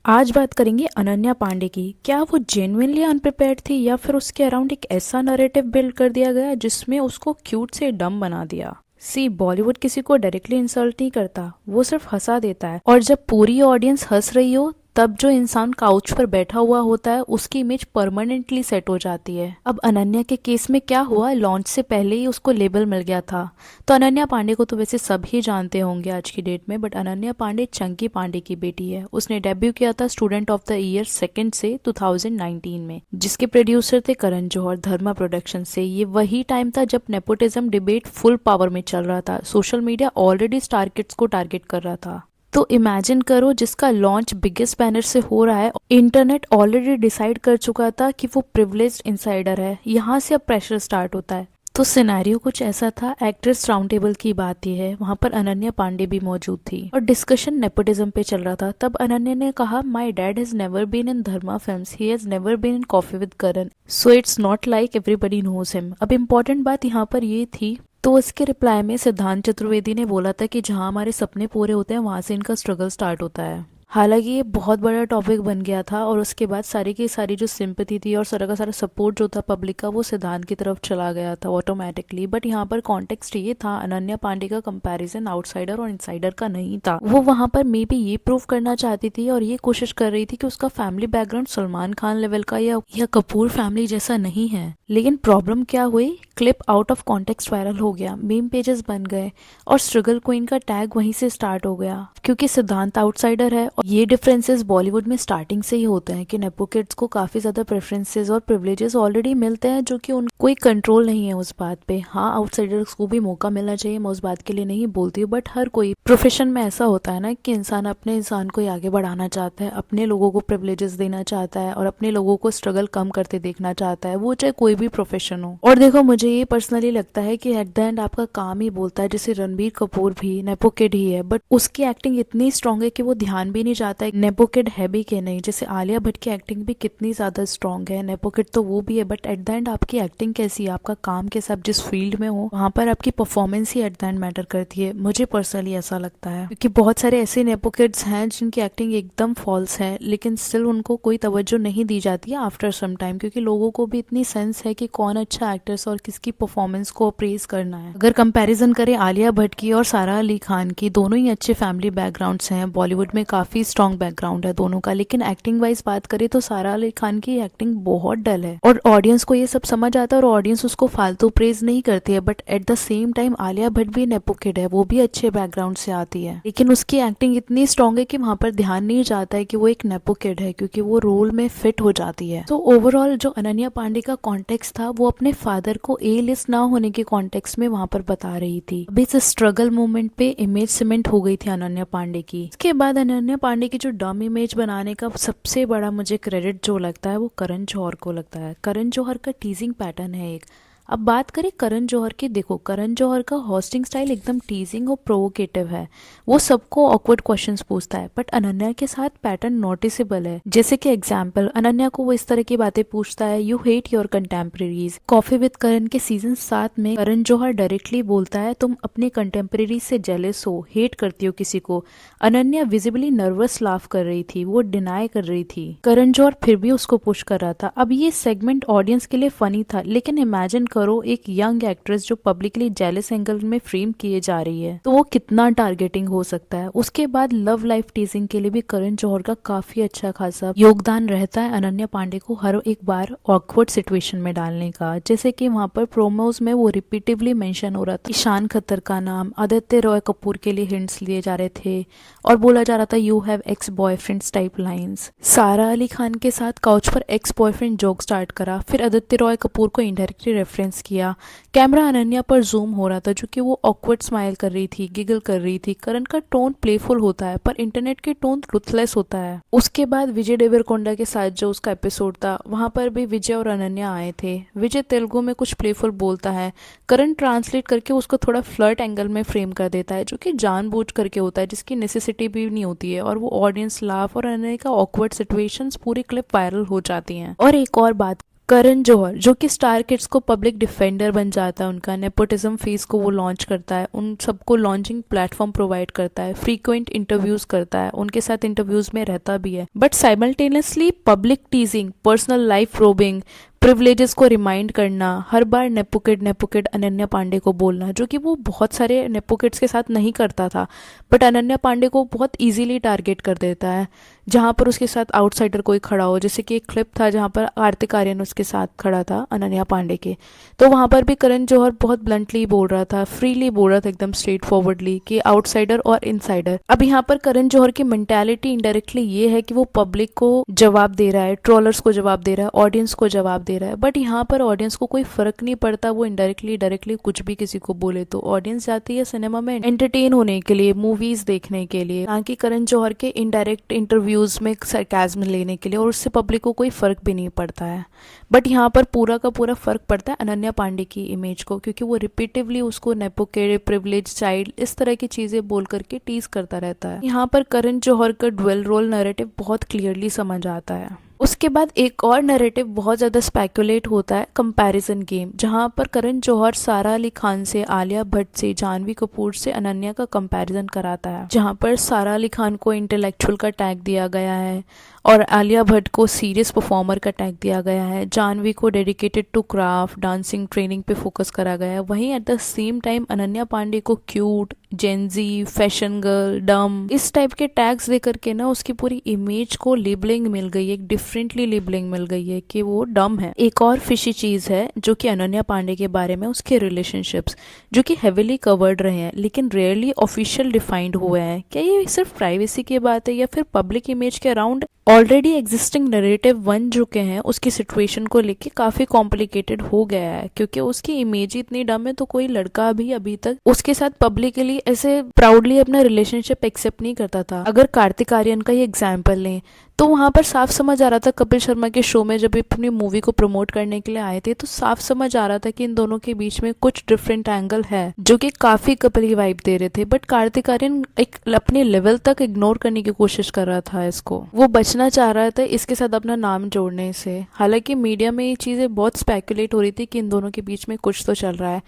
आज बात करेंगे अनन्या पांडे की। क्या वो जेन्युइनली अनप्रिपेयर्ड थी या फिर उसके अराउंड एक ऐसा नरेटिव बिल्ड कर दिया गया जिसमें उसको क्यूट से डम बना दिया। सी बॉलीवुड किसी को डायरेक्टली इंसल्ट नहीं करता, वो सिर्फ हंसा देता है। और जब पूरी ऑडियंस हंस रही हो तब जो इंसान काउच पर बैठा हुआ होता है उसकी इमेज परमानेंटली सेट हो जाती है। अब अनन्या के केस में क्या हुआ, लॉन्च से पहले ही उसको लेबल मिल गया था। तो अनन्या पांडे को तो वैसे सब ही जानते होंगे आज की डेट में, बट अनन्या पांडे चंकी पांडे की बेटी है। उसने डेब्यू किया था student of the year second से 2019 में, जिसके प्रोड्यूसर थे करण जौहर धर्मा प्रोडक्शन से। ये वही टाइम था जब नेपोटिज्म डिबेट फुल पावर में चल रहा था। Social media already star kids को टारगेट कर रहा था। तो इमेजिन करो, जिसका लॉन्च बिगेस्ट बैनर से हो रहा है, इंटरनेट ऑलरेडी डिसाइड कर चुका था कि वो प्रिविलेज्ड इनसाइडर है। यहाँ से अब प्रेशर स्टार्ट होता है। तो सिनेरियो कुछ ऐसा था। एक्ट्रेस राउंड टेबल की बात ही है, वहां पर अनन्या पांडे भी मौजूद थी और डिस्कशन नेपोटिज्म पे चल रहा था। तब अनन्या ने कहा, my dad has never been in Dharma films, he has never been in coffee with Karan, so it's not like everybody knows him. अब इम्पोर्टेंट बात यहाँ पर ये थी, तो इसके रिप्लाई में सिद्धांत चतुर्वेदी ने बोला था कि जहां हमारे सपने पूरे होते हैं वहां से इनका स्ट्रगल स्टार्ट होता है। हालांकि ये बहुत बड़ा टॉपिक बन गया था और उसके बाद सारी की सारी जो सिंपैथी थी और सारा का सारा सपोर्ट जो था पब्लिक का, वो सिद्धांत की तरफ चला गया था ऑटोमेटिकली। बट यहाँ पर कॉन्टेक्स्ट ये था, अनन्या पांडे का कंपैरिजन आउटसाइडर और इनसाइडर का नहीं था। वो वहां पर मे बी ये प्रूव करना चाहती थी और ये कोशिश कर रही थी कि उसका family background Salman Khan level का या कपूर फैमिली जैसा नहीं है। लेकिन प्रॉब्लम क्या हुई, clip out of context viral हो गया, मीम पेजेस बन गए और स्ट्रगल क्वीन का टैग वहीं से स्टार्ट हो गया। क्योंकि सिद्धांत आउटसाइडर है और ये डिफरेंसेस बॉलीवुड में स्टार्टिंग से ही होते हैं कि नेपो किड्स को काफी ज्यादा प्रेफरेंसेस और प्रिविलेजेस ऑलरेडी मिलते हैं, जो कि उन कोई कंट्रोल नहीं है उस बात पे। हाँ, आउटसाइडर्स को भी मौका मिलना चाहिए, मैं उस बात के लिए नहीं बोलती हूँ, बट हर कोई प्रोफेशन में ऐसा होता है ना कि इंसान अपने इंसान को आगे बढ़ाना चाहता है, अपने लोगों को प्रिविलेजेस देना चाहता है और अपने लोगों को स्ट्रगल कम करते देखना चाहता है, वो चाहे कोई भी प्रोफेशन हो। और देखो, मुझे ये पर्सनली लगता है कि एट द एंड आपका काम ही बोलता है। जैसे रणबीर कपूर भी नेपो किड ही है, बट उसकी एक्टिंग इतनी स्ट्रांग है कि वो ध्यान भी नहीं जाता है नेपो किड है भी कि नहीं। जैसे आलिया भट्ट की एक्टिंग भी कितनी ज्यादा स्ट्रांग है, नेपो किड तो वो भी है, बट एट द एंड आपकी एक्टिंग कैसी है, आपका काम कैसा, आप जिस फील्ड में हो वहां पर आपकी performance he at the end matter करती है। मुझे पर्सनली ऐसा लगता है, क्योंकि बहुत सारे ऐसे नेपो किड्स हैं जिनकी एक्टिंग एकदम फॉल्स है, लेकिन स्टिल उनको कोई तवज्जो नहीं दी जाती है आफ्टर सम टाइम, क्योंकि लोगों को भी इतनी सेंस है कि कौन अच्छा एक्टर्स और किसकी परफॉर्मेंस को प्रेज करना है। अगर कंपैरिजन करें आलिया भट्ट की और सारा अली खान की, दोनों ही अच्छे फैमिली बैकग्राउंड्स हैं, बॉलीवुड में काफी स्ट्रॉन्ग बैकग्राउंड है दोनों का, लेकिन एक्टिंग वाइज बात करें तो सारा अली खान की एक्टिंग बहुत डल है और ऑडियंस को ये सब समझ आता है और ऑडियंस उसको फालतू प्रेज नहीं करती है। But at the same time Alia Bhatt भी नेपो किड है, वो भी अच्छे बैकग्राउंड से आती है, लेकिन उसकी एक्टिंग इतनी स्ट्रॉन्ग है कि वहां पर ध्यान नहीं जाता है कि वो एक नेपो किड है, क्योंकि वो रोल में फिट हो जाती है। तो ओवरऑल जो अनन्या पांडे का कॉन्टेक्स्ट था, वो अपने फादर को ए लिस्ट ना होने के कॉन्टेक्स्ट में वहां पर बता रही थी। अभी इस स्ट्रगल मूवमेंट पे इमेज सीमेंट हो गई थी अनन्या पांडे की। इसके बाद अनन्या पांडे की जो डम इमेज बनाने का सबसे बड़ा मुझे क्रेडिट जो लगता है वो करण जौहर को लगता है। करण जौहर का टीजिंग पैटर्न है एक। अब बात करें करण जौहर की, देखो करण जौहर का होस्टिंग स्टाइल एकदम टीजिंग और प्रोवोकेटिव है, वो सबको ऑकवर्ड क्वेश्चंस पूछता है। बट अनन्या के साथ पैटर्न नोटिसेबल है। जैसे कि एग्जांपल, अनन्या को वो इस तरह की बातें पूछता है, you hate your contemporaries. Coffee with Karan के सीजन 7 में करण जौहर डायरेक्टली बोलता है, तुम अपने कंटेम्प्रेरी से जेलस हो, हेट करती हो किसी को। अनन्या विजिबली नर्वस लाफ कर रही थी, वो डिनाई कर रही थी, करण जौहर फिर भी उसको पुश कर रहा था। अब ये सेगमेंट ऑडियंस के लिए फनी था, लेकिन इमेजिन करो एक यंग एक्ट्रेस जो पब्लिकली जेलस एंगल में फ्रेम किए जा रही है, तो वो कितना टारगेटिंग हो सकता है। उसके बाद लव लाइफ टीजिंग के लिए भी करण जौहर का काफी अच्छा खासा योगदान रहता है अनन्या पांडे को हर एक बार ऑकवर्ड सिचुएशन में डालने का। जैसे कि वहां पर प्रोमोज में वो रिपीटिवली मेंशन हो रहा था, ईशान खत्तर का नाम, आदित्य रॉय कपूर के लिए हिंट्स लिए जा रहे थे और बोला जा रहा था you have ex boyfriends type lines. Sara Ali Khan के साथ काउच पर एक्स बॉयफ्रेंड जोक स्टार्ट करा, फिर आदित्य रॉय कपूर को इनडायरेक्टली रेफरेंस किया। कैमरा अनन्या पर जूम हो रहा था, जो कि वो ऑकवर्ड स्माइल कर रही थी, गिगल कर रही थी। करण का टोन प्लेफुल होता है, पर इंटरनेट के टोन रुथलेस होता है। उसके बाद विजय देवरकोंडा के साथ जो उसका एपिसोड था, वहां पर भी विजय और अनन्या आए थे। विजय तेलुगु में कुछ प्लेफुल बोलता है, करण ट्रांसलेट करके उसको थोड़ा फ्लर्ट एंगल में फ्रेम कर देता है, जो कि जानबूझ करके होता है, जिसकी नेसेसिटी भी नहीं होती है, और वो ऑडियंस लाफ और अनन्या का ऑकवर्ड सिचुएशंस पूरी क्लिप वायरल हो जाती हैं। और एक और बात, करण जौहर जो कि स्टार किड्स को पब्लिक डिफेंडर बन जाता है, उनका नेपोटिज्म फेस को वो लॉन्च करता है, उन सबको लॉन्चिंग प्लेटफॉर्म प्रोवाइड करता है, फ्रीक्वेंट इंटरव्यूज करता है, उनके साथ इंटरव्यूज में रहता भी है, but simultaneously public टीजिंग, personal life robin, privileges को रिमाइंड करना, हर बार नेपोकिड अनन्या पांडे को बोलना, जो कि वो बहुत सारे नेपोकिड्स के साथ नहीं करता था, बट अनन्या पांडे को बहुत इजीली टारगेट कर देता है जहां पर उसके साथ आउटसाइडर कोई खड़ा हो। जैसे कि एक क्लिप था जहां पर कार्तिक आर्यन उसके साथ खड़ा था अनन्या पांडे के, तो वहां पर भी करण जौहर बहुत ब्लंटली बोल रहा था, फ्रीली बोल रहा था, एकदम स्ट्रेट फॉरवर्डली कि आउटसाइडर और इनसाइडर। अब यहाँ पर करण जौहर की मेंटालिटी इनडायरेक्टली ये है कि वो पब्लिक को जवाब दे रहा है, ट्रोलर्स को जवाब दे रहा है, ऑडियंस को जवाब दे रहा है, बट यहाँ पर ऑडियंस को कोई फर्क नहीं पड़ता, वो इनडायरेक्टली डायरेक्टली कुछ भी किसी को बोले तो ऑडियंस जाती है सिनेमा में एंटरटेन होने के लिए, मूवीज देखने के लिए, ना कि करण जौहर के इनडायरेक्ट इंटरव्यूज में सरकाज़म लेने के लिए, और उससे पब्लिक को कोई फर्क भी नहीं पड़ता है। बट यहाँ पर पूरा का पूरा फर्क पड़ता है अनन्या पांडे की इमेज को, क्योंकि वो रिपीटिवली उसको नेपोकेड, प्रिविलेज चाइल्ड, इस तरह की चीजें बोल करके टीज करता रहता है। यहाँ पर करण जौहर का ड्वेल रोल नैरेटिव बहुत क्लियरली समझ आता है। उसके बाद एक और नैरेटिव बहुत ज़्यादा स्पेकुलेट होता है, कंपैरिजन गेम, जहाँ पर करण जौहर सारा अली खान से, आलिया भट्ट से, जानवी कपूर से अनन्या का कंपैरिजन कराता है, जहाँ पर सारा अली खान को इंटेलेक्चुअल का टैग दिया गया है और आलिया भट्ट को सीरियस परफॉर्मर का टैग दिया गया है, जानवी को dedicated to craft, dancing, training पे फोकस करा गया है। वहीं at the same time Ananya Panday को क्यूट, जेंजी, फैशन गर्ल, डम, इस टाइप के टैग्स दे करके ना उसकी पूरी इमेज को लेबलिंग मिल गई है, एक डिफरेंटली लेबलिंग मिल गई है कि वो डम है। एक और फिशी चीज है जो कि अनन्या पांडे के बारे में, उसके रिलेशनशिप्स जो कि हेविली कवर्ड रहे हैं लेकिन रेयरली ऑफिशियल डिफाइंड हुए हैं। क्या ये सिर्फ प्राइवेसी की बात है या फिर पब्लिक इमेज के अराउंड ऑलरेडी एग्जिस्टिंग नरेटिव बन चुके हैं, उसकी सिचुएशन को लेके काफी कॉम्प्लिकेटेड हो गया है, क्योंकि उसकी इमेज ही इतनी डम है तो कोई लड़का भी अभी तक उसके साथ पब्लिकली ऐसे प्राउडली अपना रिलेशनशिप एक्सेप्ट नहीं करता था। अगर कार्तिक आर्यन का ही एग्जाम्पल लें तो वहां पर साफ समझ आ रहा था, कपिल शर्मा के शो में जब अपनी मूवी को प्रमोट करने के लिए आए थे तो साफ समझ आ रहा था कि इन दोनों के बीच में कुछ डिफरेंट एंगल है जो कि काफी कपल की वाइब दे रहे थे, बट कार्तिक आर्यन एक अपने लेवल तक इग्नोर करने की कोशिश कर रहा था इसको, वो बचना चाह रहा था इसके साथ अपना नाम जोड़ने से। हालांकि मीडिया में ये चीजें बहुत स्पेकुलेट हो रही थी कि इन दोनों के बीच में कुछ तो चल रहा है,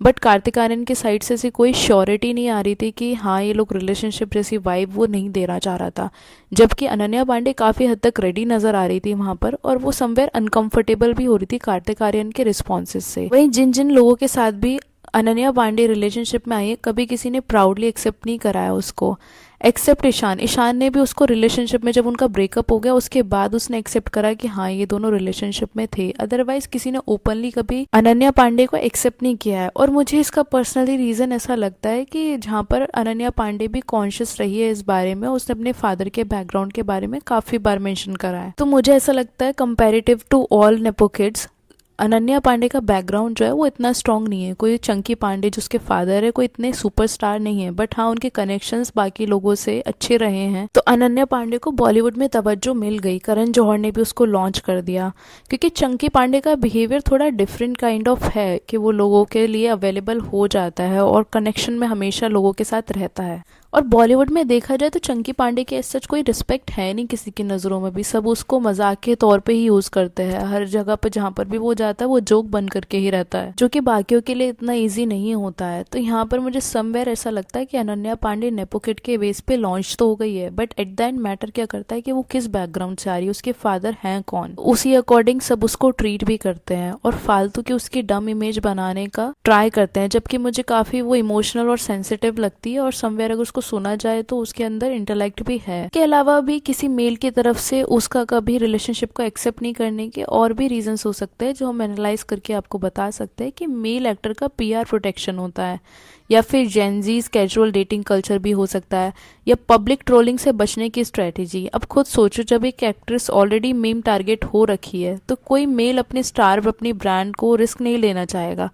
बट कार्तिक आर्यन की साइड से ऐसी कोई श्योरिटी नहीं आ रही थी कि हाँ ये लोग रिलेशनशिप जैसी वाइब वो नहीं देना चाह रहा था, जबकि अनन्या पांडे काफी हद तक रेडी नजर आ रही थी वहां पर, और वो समवेयर अनकंफर्टेबल भी हो रही थी कार्तिक आर्यन के रिस्पॉन्सेज से। वहीं जिन जिन लोगों के साथ भी अनन्या पांडे रिलेशनशिप में आई है, कभी किसी ने प्राउडली एक्सेप्ट नहीं कराया उसको, एक्सेप्ट ईशान ने भी उसको रिलेशनशिप में, जब उनका ब्रेकअप हो गया उसके बाद उसने एक्सेप्ट करा कि हाँ ये दोनों रिलेशनशिप में थे, अदरवाइज किसी ने ओपनली कभी अनन्या पांडे को एक्सेप्ट नहीं किया है। और मुझे इसका पर्सनली रीजन ऐसा लगता है कि जहाँ पर अनन्या पांडे भी कॉन्शियस रही है इस बारे में, उसने अपने फादर के बैकग्राउंड के बारे में काफी बार मेंशन करा है, तो मुझे ऐसा लगता है comparative to all nepo kids Ananya Panday का बैकग्राउंड जो है वो इतना स्ट्रांग नहीं है। कोई चंकी पांडे जो उसके फादर है कोई इतने सुपरस्टार नहीं है, बट हाँ उनके कनेक्शंस बाकी लोगों से अच्छे रहे हैं, तो अनन्या पांडे को बॉलीवुड में तवज्जो मिल गई। करण जौहर ने भी उसको लॉन्च कर दिया, क्योंकि चंकी पांडे का बिहेवियर थोड़ा डिफरेंट काइंड ऑफ है कि वो लोगों के लिए अवेलेबल हो जाता है और कनेक्शन में हमेशा लोगों के साथ रहता है। और बॉलीवुड में देखा जाए तो चंकी पांडे की ऐसा कोई रिस्पेक्ट है नहीं किसी की नज़रों में भी, सब उसको मजाक के तौर पे ही यूज़ करते हैं, हर जगह पर जहाँ पर भी वो जाता है वो जोक बन करके ही रहता है, जो कि बाकियों के लिए इतना ईजी नहीं होता है। तो यहाँ पर मुझे समवेयर ऐसा लगता है कि अनन्या पांडे नेपो किड के बेस पे लॉन्च तो हो गई है, but at the end matter क्या करता है कि वो किस बैकग्राउंड से आ रही है, उसके फादर हैं कौन, उसी अकॉर्डिंग सब उसको ट्रीट भी करते हैं और फालतू की उसकी डम इमेज बनाने का ट्राई करते हैं, जबकि मुझे काफी वो इमोशनल और सेंसिटिव लगती है, और समवेयर अगर उसको सुना जाए तो उसके अंदर इंटेलेक्ट भी है। के अलावा भी किसी मेल की तरफ से उसका कभी रिलेशनशिप को एक्सेप्ट नहीं करने के और भी रीजंस हो सकते हैं जो हम एनालाइज करके आपको बता सकते हैं कि मेल एक्टर का पीआर प्रोटेक्शन होता है, या फिर जेनजीज कैजुअल डेटिंग कल्चर भी हो सकता है, या पब्लिक ट्रोलिंग से बचने की स्ट्रेटेजी। अब खुद सोचो, जब एक एक्ट्रेस ऑलरेडी मीम टारगेट हो रखी है तो कोई मेल अपने स्टार, अपनी ब्रांड को रिस्क नहीं लेना चाहेगा,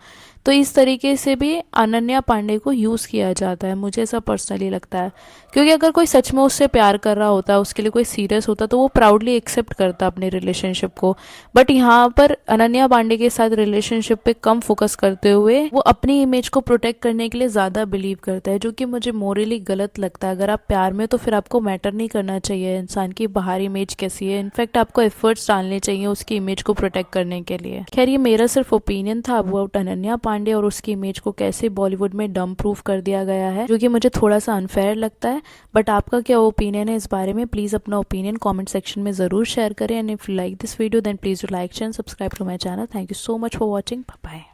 तो इस तरीके से भी अनन्या पांडे को यूज़ किया जाता है, मुझे ऐसा पर्सनली लगता है। क्योंकि अगर कोई सच में उससे प्यार कर रहा होता, उसके लिए कोई सीरियस होता, तो वो प्राउडली एक्सेप्ट करता अपने रिलेशनशिप को, बट यहाँ पर अनन्या पांडे के साथ रिलेशनशिप पे कम फोकस करते हुए वो अपनी इमेज को प्रोटेक्ट करने के लिए लिए ज़्यादा बिलीव करता है, जो कि मुझे मोरली गलत लगता है। अगर आप प्यार में तो फिर आपको मैटर नहीं करना चाहिए इंसान की बाहरी इमेज कैसी है, इनफैक्ट आपको एफर्ट्स डालने चाहिए उसकी इमेज को प्रोटेक्ट करने के लिए। खैर ये मेरा सिर्फ ओपिनियन था अबाउट अनन्या पांडे और उसकी इमेज को कैसे बॉलीवुड में डम प्रूफ कर दिया गया है, जो कि मुझे थोड़ा सा अनफेयर लगता है। बट आपका क्या ओपिनियन है इस बारे में, प्लीज अपना ओपिनियन कमेंट सेक्शन में जरूर शेयर करें। And if you like this video then please do like share and subscribe to my channel. Thank you so much for watching. Bye bye.